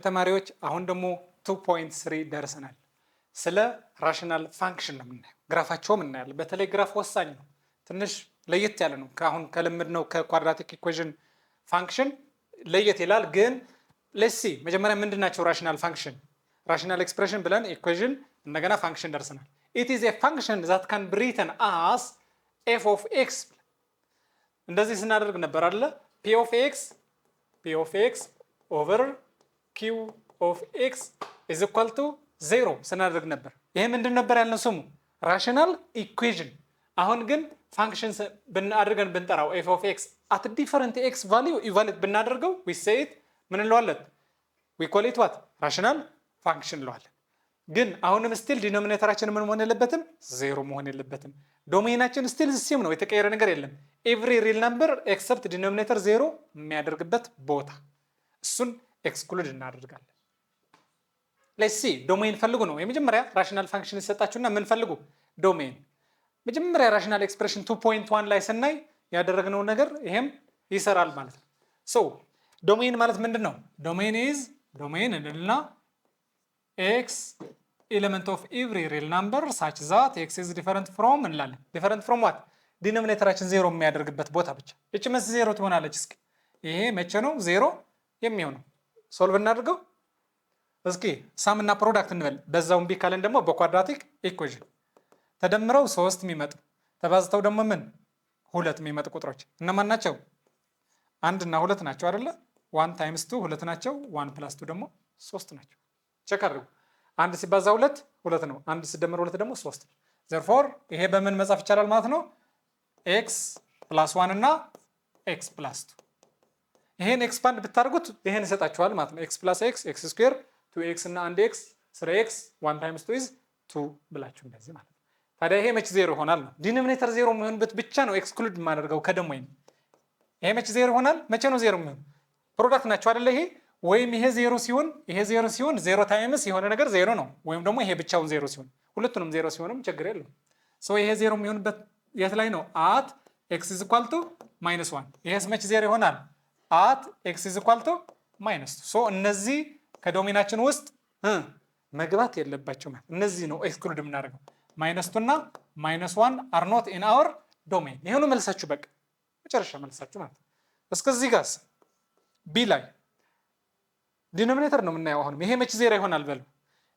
ተማሪዎች አሁን ደግሞ 2.3 ደርሰናል። ስለ ራሽናል ፋንክሽን ነው የምናየው። ግራፋቸውም እናያለን። በተለይ ግራፍ ወሳኝ ነው። ትንሽ ለየት ያለ ነው። ከአሁን ከልምድነው ከኳድራቲክ ኢኩዌሽን ፋንክሽን ለየት ይላል። ግን ሌትስ ሲ መጀመሪያ ምንድናቸው ራሽናል ፋንክሽን? ራሽናል ኤክስፕሬሽን ብለን ኢኩዌሽን እንደገና ፋንክሽን ደርሰናል። ኢት ኢዝ ኤ ፋንክሽን ዛት ካን ቢ ሪተን አስ ኤፍ ኦፍ ኤክስ እንደዚህ ስናደርግ ነበር አይደለ? ፒ ኦፍ ኤክስ ኦቨር ኪው ኦፍ ኤክስ ኢዝ ኢኳል ቱ 0 ስናደርግ ነበር። ይሄ ምንድን ነበር ያልነው ስሙ? ራሽናል ኢኩዌሽን። አሁን ግን ፋንክሽን አድርገን ብንጠራው ኤፍ ኦፍ ኤክስ አት ዲፈረንት ኤክስ ቫሊዩ ኢቫሉዌት ብናደርገው ዊ ሴይ ኢት ምን እንለዋለን? ዊ ኮል ኢት ዋት? ራሽናል ፋንክሽን እንለዋለን። ግን አሁንም ስቲል ዲኖሚኔተራችን ምን መሆን የለበትም? 0 መሆን የለበትም። ዶሜናችን ስቲል ሴም ነው፣ የተቀየረ ነገር የለም። ኤቭሪ ሪል ነምበር ኤክሰፕት ዲኖሚኔተር 0 የሚያደርግበት ቦታ እሱን ኤክስክሉድ እናደርጋለን። ሌትስ ሲ ዶሜን ፈልጉ ነው የመጀመሪያ ራሽናል ፋንክሽን ይሰጣችሁና ምን ፈልጉ? ዶሜን። መጀመሪያ ራሽናል ኤክስፕሬሽን 2.1 ላይ ስናይ ያደረግነው ነገር ይሄም ይሰራል ማለት ነው። ሶ ዶሜን ማለት ምንድን ነው? ዶሜን እንልና ኤክስ ኤሌመንት ኦፍ ኤቭሪ ሪል ናምበር ሳች ዛት ኤክስ ኢዝ ዲፈረንት ፍሮም እንላለን። ዲፈረንት ፍሮም ዋት? ዲኖሚኔተራችን 0 የሚያደርግበት ቦታ ብቻ። እቺ መስ 0 ትሆናለች። እስኪ ይሄ መቼ ነው 0 የሚሆነው? ሶልቭ እናድርገው እስኪ። ሳም እና ፕሮዳክት እንበል። በዛው እምቢ ካለን ደግሞ በኳድራቲክ ኢኩዌሽን ተደምረው 3 የሚመጡ ተባዝተው ደግሞ ምን 2 የሚመጡ ቁጥሮች እነማን ናቸው? 1 እና 2 ናቸው አይደለ? 1 ታይምስ 2 2 ናቸው። 1 ፕላስ 2 ደግሞ 3 ናቸው። ቼክ አድርጉ። 1 ሲባዛ 2 2 ነው። 1 ሲደመር 2 ደግሞ 3 ነው። ዘርፎር ይሄ በምን መጻፍ ይቻላል ማለት ነው? ኤክስ ፕላስ 1 እና ኤክስ ፕላስ 2። ይሄን ኤክስፓንድ ብታደርጉት ይሄን ይሰጣችኋል ማለት ነው። ኤክስ ፕላስ ኤክስ ኤክስ ስኩዌር 2x እና 1x 3x 1 ታይምስ 2 ኢዝ 2 ብላችሁ እንደዚህ ማለት ነው። ታዲያ ይሄ መች 0 ይሆናል ነው? ዲኖሚኔተር 0 የሚሆንበት ብቻ ነው ኤክስክሉድ የማደርገው ከዶሜን። ይሄ መች 0 ይሆናል? መቼ ነው 0 የሚሆን? ፕሮዳክት ናቸው አይደለ? ይሄ ወይም ይሄ 0 ሲሆን ይሄ 0 ሲሆን 0 ታይምስ የሆነ ነገር 0 ነው። ወይም ደግሞ ይሄ ብቻውን 0 ሲሆን ሁለቱንም 0 ሲሆንም ችግር የለውም። ሶ ይሄ 0 የሚሆንበት የት ላይ ነው? አት ኤክስ ኢዝ ኢኳል ቱ -1። ይሄስ መች 0 ይሆናል? አት ኤክስ ኢዝ ኢኳል ቱ -2። ሶ እነዚህ ከዶሜናችን ውስጥ መግባት የለባቸው ማለት እነዚህ ነው ኤክስክሉድ የምናደርገው። -2 እና -1 አር ኖት ኢን አወር ዶሜን። ይሄኑ መልሳችሁ በቃ መጨረሻ መልሳችሁ ማለት እስከዚህ ጋር ቢ ላይ ዲኖሚኔተር ነው የምናየው። አሁንም ይሄ መች 0 ይሆናል? በሉ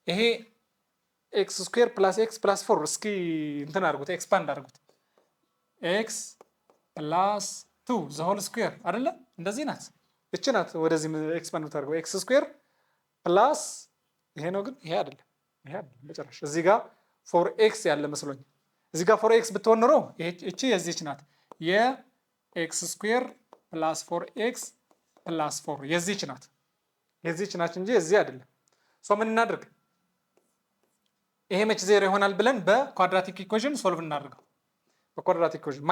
ይሄ ኤክስ ስኩዌር ፕላስ ኤክስ ፕላስ 4 እስኪ እንትን አድርጉት፣ ኤክስፓንድ አድርጉት። ኤክስ ፕላስ 2 ዘ ሆል ስኩዌር አይደለ? እንደዚህ ናት፣ እቺ ናት። ወደዚህ ኤክስፓንድ ብታደርገው ኤክስ ስኩዌር ፕላስ ይሄ ነው፣ ግን ይሄ አይደለም፣ ይሄ አይደለም በጭራሽ። እዚህ ጋር 4x ያለ መስሎኝ። እዚህ ጋር 4x ብትሆን ኖሮ እቺ የዚህች ናት፣ የኤክስ ስኩዌር ፕላስ 4x ፕላስ 4 የዚህች ናት እንጂ እዚህ አይደለም። ሶ ምን እናድርግ? ይሄ መች 0 ይሆናል ብለን በኳድራቲክ ኢኩዌሽን ሶልቭ እናድርገው። በኳድራቲክ ኢኩዌሽን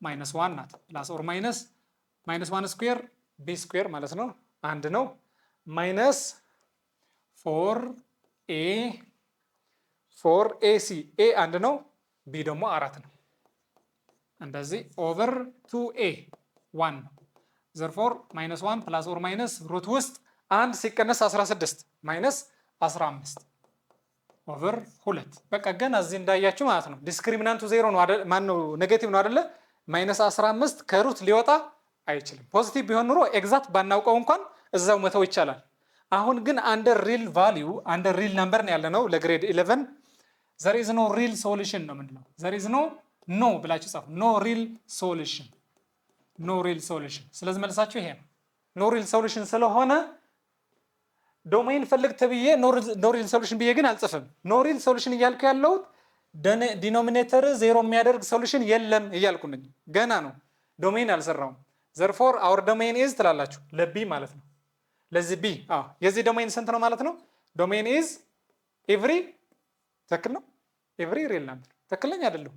-1 ናት፣ ፕላስ ኦር -1 ስኩዌር ቢ ስኩዌር ማለት ነው 1 ነው፣ ማይነስ 4ac ኤ 1 ነው፣ ቢ ደግሞ 4 ነው። እንደዚህ ኦቨር 2a 1 ነው። ዘርፎር -1 ፕላስ ኦር ማይነስ ሩት ውስጥ 1 ሲቀነስ 16 ማይነስ 15 ኦቨር 2። በቃ ገና እዚህ እንዳያችሁ ማለት ነው ዲስክሪሚናንቱ 0 ነው አይደል? ማን ነው ኔጌቲቭ ነው አይደለ? -15 ከሩት ሊወጣ አይችልም። ፖዚቲቭ ቢሆን ኑሮ ኤግዛክት ባናውቀው እንኳን እዛው መተው ይቻላል። አሁን ግን አንደር ሪል ቫልዩ አንደር ሪል ነምበር ነው ያለነው ለግሬድ 11 there is no real solution ነው ምንድነው? there is no ብላችሁ ጻፉ። no real solution። ስለዚህ መልሳችሁ ይሄ ነው። no real solution ስለሆነ ዶሜን ፈልግ ተብዬ no real solution ብዬ ግን አልጽፍም። no real solution እያልኩ ያለሁት ዲኖሚኔተር 0 የሚያደርግ ሶሉሽን የለም እያልኩ ነኝ። ገና ነው ዶሜን አልሰራውም። therefore our domain is ትላላችሁ ለቢ ማለት ነው። ለዚህ ቢ የዚህ ዶሜን ስንት ነው ማለት ነው? ዶሜን ኢዝ ኤቭሪ ትክክል ነው። ኤቭሪ ሪል ናምበር ትክክለኛ አይደለም።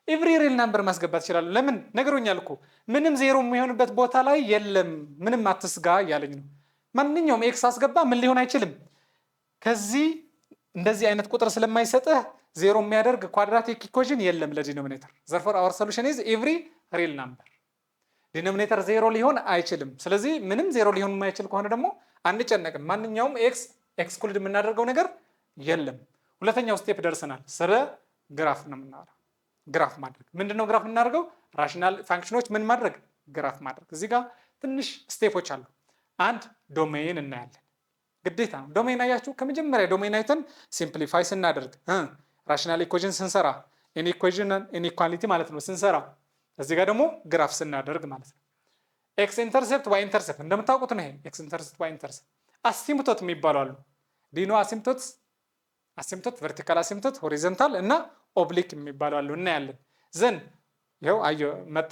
ኤቭሪ ሪል ናምበር ማስገባት ይችላል። ለምን ነገሩኛል እኮ ምንም 0 የሚሆንበት ቦታ ላይ የለም። ምንም አትስጋ እያለኝ ነው። ማንኛውም ኤክስ አስገባ ምን ሊሆን አይችልም። ከዚህ እንደዚህ አይነት ቁጥር ስለማይሰጥህ 0 የሚያደርግ ኳድራቲክ ኢኩዌሽን የለም ለዲኖሚኔተር። therefore our solution is every real number። ዲኖሚኔተር 0 ሊሆን አይችልም። ስለዚህ ምንም 0 ሊሆን የማይችል ከሆነ ደግሞ አንጨነቅም። ማንኛውም ኤክስ ኤክስክሉድ የምናደርገው ነገር የለም። ሁለተኛው ስቴፕ ደርሰናል። ስለ ግራፍ ነው የምናወራው። ግራፍ ማድረግ ምንድነው? ግራፍ የምናደርገው ራሽናል ፋንክሽኖች ምን ማድረግ ግራፍ ማድረግ። እዚህ ጋር ትንሽ ስቴፖች አሉ። አንድ ዶሜን እናያለን። ግዴታ ነው ዶሜን። አያችሁ ከመጀመሪያ ዶሜን አይተን ሲምፕሊፋይ ስናደርግ ራሽናል ኢኩዌሽን ስንሰራ ኢንኢኩዌሽን ኢንኢኳሊቲ ማለት ነው ስንሰራ፣ እዚህ ጋር ደግሞ ግራፍ ስናደርግ ማለት ነው። ኤክስ ኢንተርሴፕት ዋይ ኢንተርሴፕት እንደምታውቁት ነው። ይሄ ኤክስ ኢንተርሴፕት ዋይ ኢንተርሴፕት አሲምፕቶት የሚባሉ አሉ። ዲኖ አሲምፕቶት ቨርቲካል አሲምፕቶት ሆሪዞንታል እና ኦብሊክ የሚባሉ አሉ። እናያለን ዘን ይኸው አየ መጣ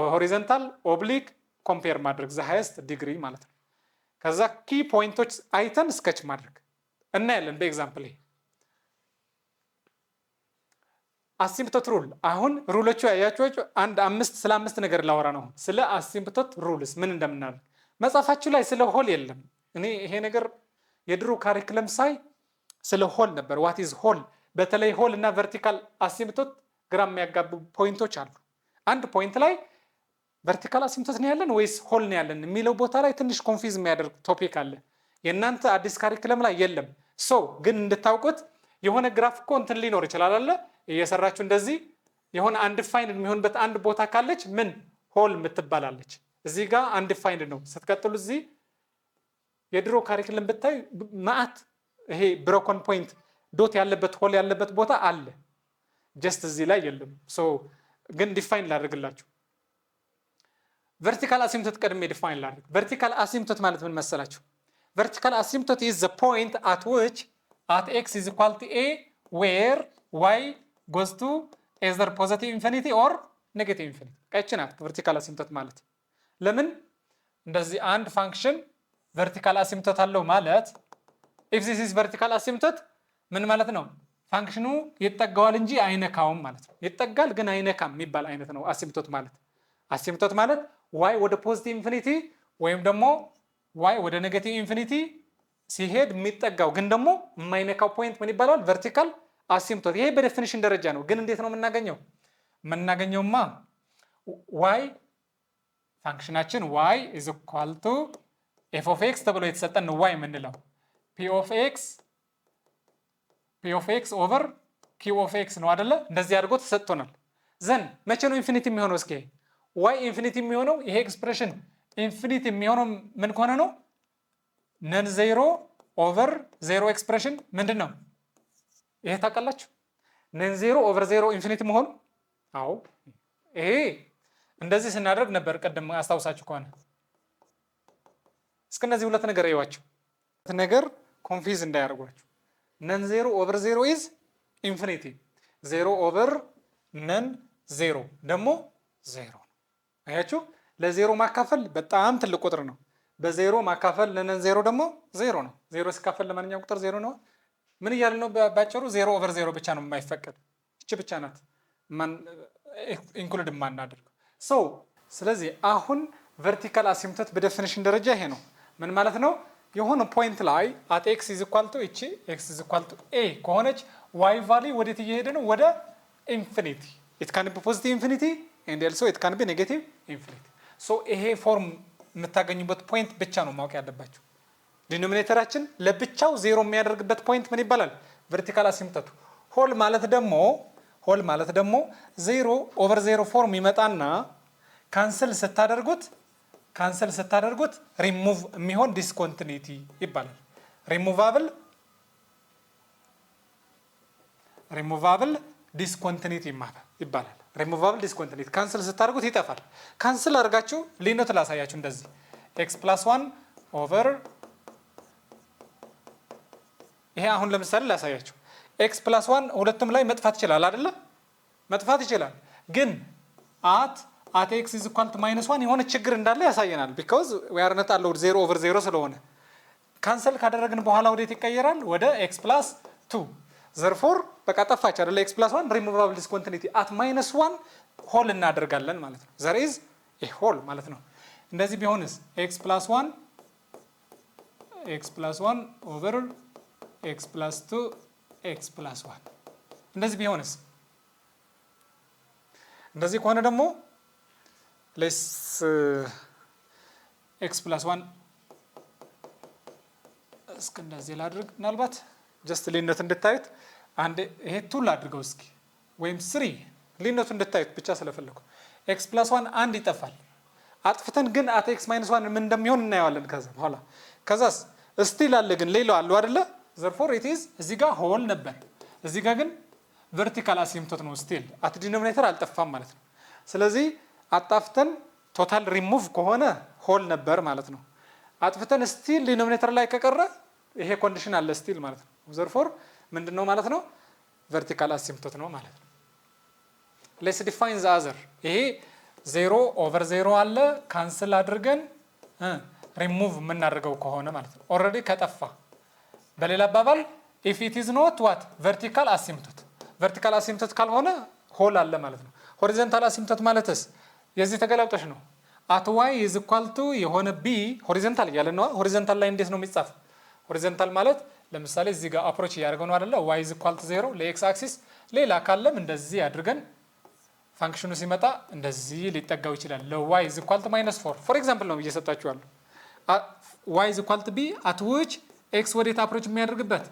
ሆሪዞንታል ኦብሊክ ኮምፔር ማድረግ ዘ ሃይስት ዲግሪ ማለት ነው። ከዛ ኪ ፖይንቶች አይተን ስኬች ማድረግ እናያለን በኤግዛምፕል። ይሄ አሲምፕቶት ሩል አሁን ሩሎቹ ያያችኋቸው ስለ አምስት ነገር ላወራ ነው። ስለ አሲምፕቶት ሩልስ ምን እንደምናደርግ መጽሐፋችሁ ላይ ስለ ሆል የለም። እኔ ይሄ ነገር የድሮ ካሪክለም ሳይ ስለ ሆል ነበር። ዋት ኢዝ ሆል? በተለይ ሆል እና ቨርቲካል አሲምፕቶት ግራ የሚያጋቡ ፖይንቶች አሉ። አንድ ፖይንት ላይ ቨርቲካል አሲምፕቶት ነው ያለን ወይስ ሆል ነው ያለን የሚለው ቦታ ላይ ትንሽ ኮንፊዝ የሚያደርግ ቶፒክ አለ። የእናንተ አዲስ ካሪክለም ላይ የለም። ግን እንድታውቁት የሆነ ግራፍ እኮ እንትን ሊኖር ይችላል አለ እየሰራችሁ እንደዚህ የሆነ አንዲፋይንድ የሚሆንበት አንድ ቦታ ካለች ምን ሆል የምትባላለች። እዚህ ጋር አንዲፋይንድ ነው። ስትቀጥሉ እዚህ የድሮ ካሪክለም ብታይ ማአት ይሄ ብሮኮን ፖይንት ዶት ያለበት ሆል ያለበት ቦታ አለ። ጀስት እዚህ ላይ የለም። ግን ዲፋይን ላድርግላችሁ። ቨርቲካል አሲምፕቶት ቀድሜ ዲፋይን ላድርግ። ቨርቲካል አሲምፕቶት ማለት ምን መሰላችሁ? ቨርቲካል አሲምፕቶት is the point at which at x is equal to a where y goes to either positive infinity or negative infinity። ቀጭ ናት ቨርቲካል አሲምፕቶት ማለት። ለምን እንደዚህ አንድ ፋንክሽን ቨርቲካል አሲምፕቶት አለው ማለት if this is vertical asymptote ምን ማለት ነው? ፋንክሽኑ ይጠጋዋል እንጂ አይነካውም ማለት ነው። ይጠጋል ግን አይነካም የሚባል አይነት ነው አሲምፕቶት ማለት። አሲምፕቶት ማለት y ወደ ፖዚቲቭ ኢንፊኒቲ ወይም ደግሞ y ወደ ኔጌቲቭ ኢንፊኒቲ ሲሄድ የሚጠጋው ግን ደግሞ የማይነካው ፖይንት ምን ይባላል? ቨርቲካል አሲምፕቶት። ይሄ በዴፊኒሽን ደረጃ ነው። ግን እንዴት ነው የምናገኘው? የምናገኘውማ y ፋንክሽናችን y is equal to f of x ተብሎ የተሰጠን ነው y የምንለው p of x over q of x ነው አይደለ? እንደዚህ አድርጎ ተሰጥቶናል። ዘን መቼ ነው ኢንፊኒቲ የሚሆነው? እስኪ y ኢንፊኒቲ የሚሆነው ይሄ ኤክስፕሬሽን ኢንፊኒቲ የሚሆነው ምን ከሆነ ነው? ነን ዜሮ ኦቨር ዜሮ ኤክስፕሬሽን ምንድን ነው? ይሄ ታውቃላችሁ? ነን ዜሮ ኦቨር ዜሮ ኢንፊኒቲ መሆኑ። አዎ ይሄ እንደዚህ ስናደርግ ነበር ቅድም አስታውሳችሁ ከሆነ። እስከ እነዚህ ሁለት ነገር እዩዋቸው ነገር ኮንፊዝ እንዳያደርጓችሁ። ነን ዜሮ ኦቨር ዜሮ ኢዝ ኢንፊኒቲ፣ ዜሮ ኦቨር ነን ዜሮ ደግሞ ዜሮ ነው። አያችሁ ለዜሮ ማካፈል በጣም ትልቅ ቁጥር ነው። በዜሮ ማካፈል ለነን ዜሮ ደግሞ ዜሮ ነው። ዜሮ ሲካፈል ለማንኛውም ቁጥር ዜሮ ነው። ምን እያለ ነው? ባጭሩ ዜሮ ኦቨር ዜሮ ብቻ ነው የማይፈቀድ። እቺ ብቻ ናት ኢንክሉድ የማናደርገው። ስለዚህ አሁን ቨርቲካል አሲምፕቶት በዴፊኒሽን ደረጃ ይሄ ነው። ምን ማለት ነው? የሆነ ፖይንት ላይ አት ኤክስ ኢዝ ኢኳል ቱ እቺ ኤክስ ኢዝ ኢኳል ቱ ኤ ከሆነች ዋይ ቫልዩ ወዴት እየሄደ ነው? ወደ ኢንፊኒቲ። ኢት ካን ቢ ፖዚቲቭ ኢንፊኒቲ ኤንድ አልሶ ኢት ካን ቢ ኔጌቲቭ ኢንፊኒቲ። ይሄ ፎርም የምታገኙበት ፖይንት ብቻ ነው ማወቅ ያለባችሁ። ዲኖሚኔተራችን ለብቻው ዜሮ የሚያደርግበት ፖይንት ምን ይባላል? ቨርቲካል አሲምፕቶት። ሆል ማለት ደግሞ ዜሮ ኦቨር ዜሮ ፎርም ይመጣና ካንስል ስታደርጉት ሪሙቭ የሚሆን ዲስኮንቲኒቲ ይባላል። ሪሙቫብል ዲስኮንቲኒቲ ይባላል። ሪሙቫብል ዲስኮንቲኒቲ ካንስል ስታደርጉት ይጠፋል። ካንስል አድርጋችሁ ልዩነት ላሳያችሁ። እንደዚህ ኤክስ ፕላስ ዋን ኦቨር ይሄ አሁን ለምሳሌ ላሳያችሁ። ኤክስ ፕላስ ዋን ሁለቱም ላይ መጥፋት ይችላል አይደለ? መጥፋት ይችላል። ግን አት ኤክስ ኢዝ ኢኳል ቱ ማይነስ ዋን የሆነ ችግር እንዳለ ያሳየናል። ቢኮዝ ዊ አር ነት አለው ዜሮ ኦቨር ዜሮ ስለሆነ ካንሰል ካደረግን በኋላ ወዴት ይቀየራል? ወደ ኤክስ ፕላስ ቱ። ዘርፎር በቃ ጠፋች አይደለ? ኤክስ ፕላስ ዋን ሪሙቫብል ዲስኮንቲኒቲ አት ማይነስ ዋን ሆል እናደርጋለን ማለት ነው። ዘር ኢዝ ኤ ሆል ማለት ነው። እንደዚህ ቢሆንስ ኤክስ ፕላስ ዋን ኦቨር ኤክስ ፕላስ ቱ ኤክስ ፕላስ ዋን እንደዚህ ቢሆንስ? እንደዚህ ከሆነ ደግሞ ሌስ ኤክስ ፕላስ ዋን እስኪ እንደዚህ ላድርግ ምናልባት ጀስት ልዩነት እንድታዩት አንድ ይሄ ቱል አድርገው እስኪ ወይም 3 ልዩነቱ እንድታዩት ብቻ ስለፈለኩ x + 1 አንድ ይጠፋል አጥፍተን ግን at x - 1 ምን እንደሚሆን እናየዋለን ከዛ በኋላ ከዛስ ስቲል አለ ግን ሌላው አለው አይደለ therefore it is እዚህ ጋር ሆል ነበር እዚህ ጋር ግን vertical asymptote ነው ስቲል at denominator አልጠፋም ማለት ነው ስለዚህ አጣፍተን ቶታል ሪሙቭ ከሆነ ሆል ነበር ማለት ነው አጥፍተን ስቲል ዲኖሚኔተር ላይ ከቀረ ይሄ ኮንዲሽን አለ ስቲል ማለት ነው therefore ምንድነው ማለት ነው vertical asymptote ነው ማለት ነው let's define the other ይሄ 0/0 አለ ካንስል አድርገን ሪሙቭ የምናደርገው ከሆነ ማለት ነው ኦሬዲ ከጠፋ በሌላ አባባል if it is not what vertical asymptote ካልሆነ ሆል አለ ማለት ነው horizontal asymptote ማለትስ የዚህ ተገላብጦሽ ነው at y is equal to የሆነ b horizontal ያለ ነው horizontal ላይ እንዴት ነው የሚጻፍ horizontal ማለት ለምሳሌ እዚህ ጋር አፕሮች ያደርገው ነው አይደለ y is equal to 0 ለx አክሲስ ሌላ ካለም እንደዚህ አድርገን ፋንክሽኑ ሲመጣ እንደዚህ ሊጠጋው ይችላል ለ y is equal to -4 for example ነው እየሰጣችኋለሁ y is equal to b at which x ወዴት አፕሮች የሚያደርግበት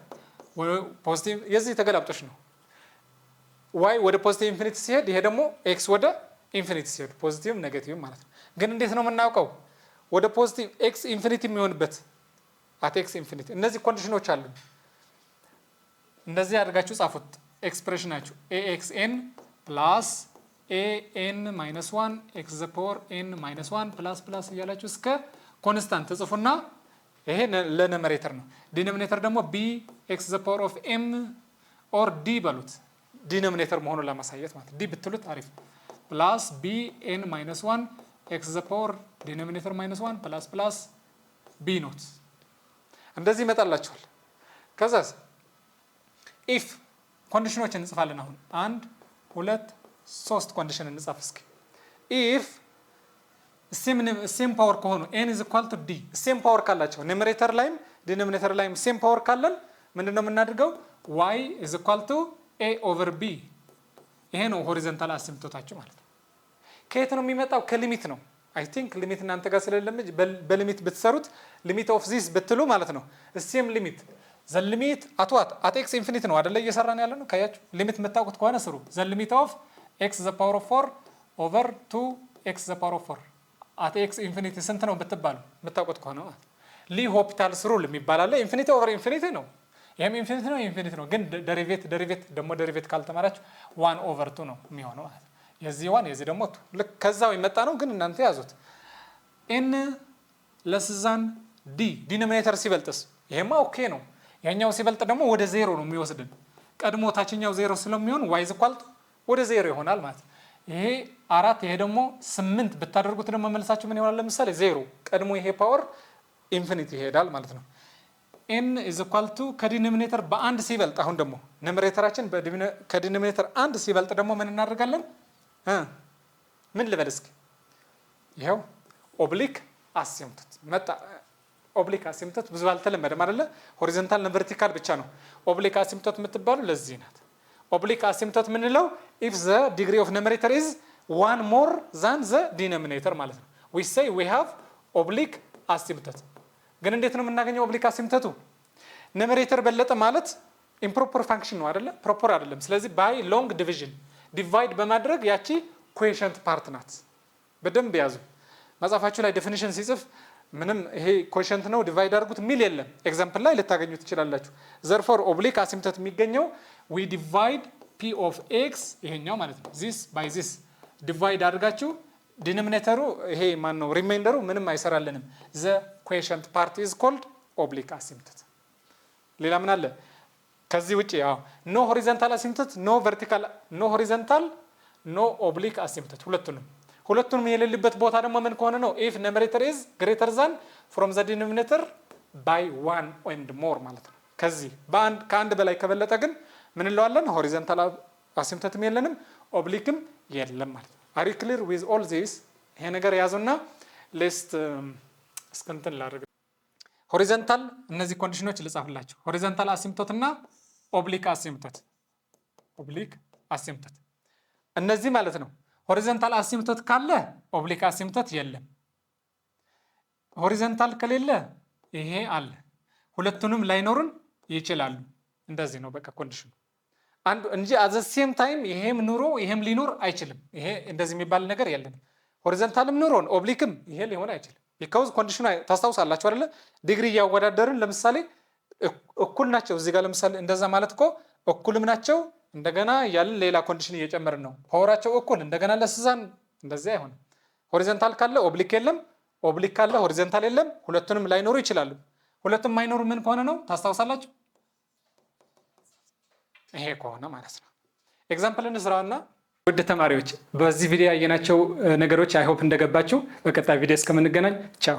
ፖዚቲቭ የዚህ ተገላብጦሽ ነው y ወደ ፖዚቲቭ ኢንፊኒቲ ሲሄድ ይሄ ደግሞ x ወደ ኢንፊኒቲ ሲሄድ ፖዚቲቭ ኔጌቲቭ ማለት ነው ግን እንዴት ነው የምናውቀው ወደ ፖዚቲቭ x ኢንፊኒቲ የሚሆንበት at x ኢንፊኒቲ እነዚህ ኮንዲሽኖች አሉ እንደዚህ አድርጋችሁ ጻፉት ኤክስፕሬሽናችሁ axn plus an - 1 x the power n - 1 plus እያላችሁ እስከ ኮንስታንት ተጽፉና ይሄ ለኑሜሬተር ነው ዲኖሚኔተር ደግሞ b x the power of m or d በሉት ዲኖሚኔተር መሆኑን ለማሳየት ማለት d ብትሉት አሪፍ plus b n - 1 x the power ዲኖሚኔተር -1 plus b ኖት እንደዚህ ይመጣላችኋል ከዛስ if ኮንዲሽኖችን እንጽፋለን አሁን 1 2 3 ኮንዲሽን እንጻፍ እስኪ if ሴም ፓወር ከሆኑ n is equal to d ሴም ፓወር ካላቸው ኑሜሬተር ላይም ዲኖሚኔተር ላይም ሴም ፓወር ካለን ምንድነው የምናደርገው y is equal to a/b ይሄ ነው ሆሪዞንታል አሲምፕቶታችሁ ማለት ነው ከየት ነው የሚመጣው ከሊሚት ነው አይ ቲንክ ሊሚት እናንተ ጋር ስለሌለምጅ በሊሚት ብትሰሩት ሊሚት ኦፍ ዚስ ብትሉ ማለት ነው ሴም ሊሚት ዘ ሊሚት at x ኢንፊኒቲ ነው አይደለ እየሰራን ያለ ነው ካያችሁ ሊሚት መታውቁት ከሆነ ስሩ ዘ ሊሚት ኦፍ x the power of 4 over 2x the power of 4 at x ኢንፊኒቲ ስንት ነው ብትባሉ መታውቁት ከሆነ ሊሆፒታልስ ሩል የሚባል አለ ኢንፊኒቲ ኦቨር ኢንፊኒቲ ነው ይሄም ኢንፊኒቲ ነው ግን ደሪቬት ካልተማራችሁ 1/2 ነው የሚሆነው ማለት ነው የዚህ 1 የዚህ ደግሞ 2 ልክ ከዛው ይመጣ ነው ግን እናንተ ያዙት n less than d ዲኖሚኔተር ሲበልጥስ ይሄማ ኦኬ ነው ያኛው ሲበልጥ ደግሞ ወደ 0 ነው የሚወስድን ቀድሞ ታችኛው 0 ስለሚሆን y is equal to ወደ 0 ይሆናል ማለት ነው ይሄ 4 ይሄ ደግሞ 8 ብታደርጉት ደግሞ መልሳችሁ ምን ይሆናል ለምሳሌ 0 ቀድሞ ይሄ ፓወር ኢንፊኒቲ ይሄዳል ማለት ነው n is equal to ከዲኖሚኔተር በአንድ ሲበልጥ አሁን ደግሞ ኑሜሬተራችን ከዲኖሚኔተር አንድ ሲበልጥ ደግሞ ምን እናደርጋለን ምን ልበል እስኪ ይሄው ኦብሊክ አሲምፕቶት መጣ ኦብሊክ አሲምፕቶት ብዙ አልተለመደም አይደለ ሆሪዞንታል እና ቨርቲካል ብቻ ነው ኦብሊክ አሲምፕቶት የምትባሉ ለዚህ ናት ኦብሊክ አሲምፕቶት ምንለው if the degree of numerator is one more than the denominator ማለት ነው we say we have oblique asymptote ግን እንዴት ነው የምናገኘው ኦብሊክ አሲምፕቶቱ ኑሜሬተር በለጠ ማለት ኢምፕሮፐር ፋንክሽን ነው አይደለ ፕሮፐር አይደለም ስለዚህ by long division ዲቫይድ በማድረግ ያቺ ኮኤፊሺየንት ፓርት ናት በደንብ ያዙ መጻፋችሁ ላይ ዴፊኒሽን ሲጽፍ ምንም ይሄ ኮኤፊሺየንት ነው ዲቫይድ አድርጉት ሚል የለም ኤግዛምፕል ላይ ልታገኙት ትችላላችሁ therefore ኦብሊክ አሲምፕቶት የሚገኘው we divide p of x ይሄኛው ማለት ነው this by this ዲቫይድ አድርጋችሁ ዲኖሚኔተሩ ይሄ ማን ነው ሪማይንደሩ ምንም አይሰራልንም the coefficient part is called oblique asymptote ሌላ ምን አለ ከዚህ ውጪ no horizontal asymptote no vertical no horizontal no oblique asymptote ሁለቱንም የሌለበት ቦታ ደግሞ ምን ከሆነ ነው if numerator is greater than from the denominator by one and more ማለት ነው ከዚህ ከአንድ በላይ ከበለጠ ግን ምን እንለዋለን horizontal asymptote የለንም obliqueም የለም ማለት ነው are you clear with all this ይሄ ነገር ያዙና ሊስት እስከንተን ላድርግ ሆሪዞንታል እነዚህ ኮንዲሽኖች ልጻፍላችሁ ሆሪዞንታል አሲምፕቶት እና ኦብሊክ አሲምፕቶት እነዚህ ማለት ነው ሆሪዞንታል አሲምፕቶት ካለ ኦብሊክ አሲምፕቶት የለም ሆሪዞንታል ከሌለ ይሄ አለ ሁለቱንም ላይኖሩን ይችላሉ። እንደዚህ ነው በቃ ኮንዲሽኑ አንዱ እንጂ አት ዘ ሴም ታይም ይሄም ኑሮ ይሄም ሊኖር አይችልም። ይሄ እንደዚህ የሚባል ነገር የለም። ሆሪዞንታልም ኑሮን ኦብሊክም ይሄ ሊሆን አይችልም። ቢካውዝ ኮንዲሽኑ ታስታውሳላችሁ አይደለ? ዲግሪ እያወዳደርን ለምሳሌ እኩል ናቸው እዚህ ጋር ለምሳሌ እንደዛ ማለት እኮ እኩልም ናቸው እንደገና ያለን ሌላ ኮንዲሽን እየጨመርን ነው። ፓወራቸው እኩል እንደገና ለስዛን እንደዚህ አይሆንም። ሆሪዞንታል ካለ ኦብሊክ የለም፣ ኦብሊክ ካለ ሆሪዞንታል የለም። ሁለቱንም ላይኖሩ ይችላሉ። ሁለቱም ማይኖሩ ምን ከሆነ ነው ታስታውሳላችሁ? ይሄ ከሆነ ማለት ነው። ኤግዛምፕል እንስራውና ውድ ተማሪዎች በዚህ ቪዲዮ ያየናቸው ነገሮች አይሆፕ እንደገባችሁ። በቀጣይ ቪዲዮ እስከምንገናኝ ቻው።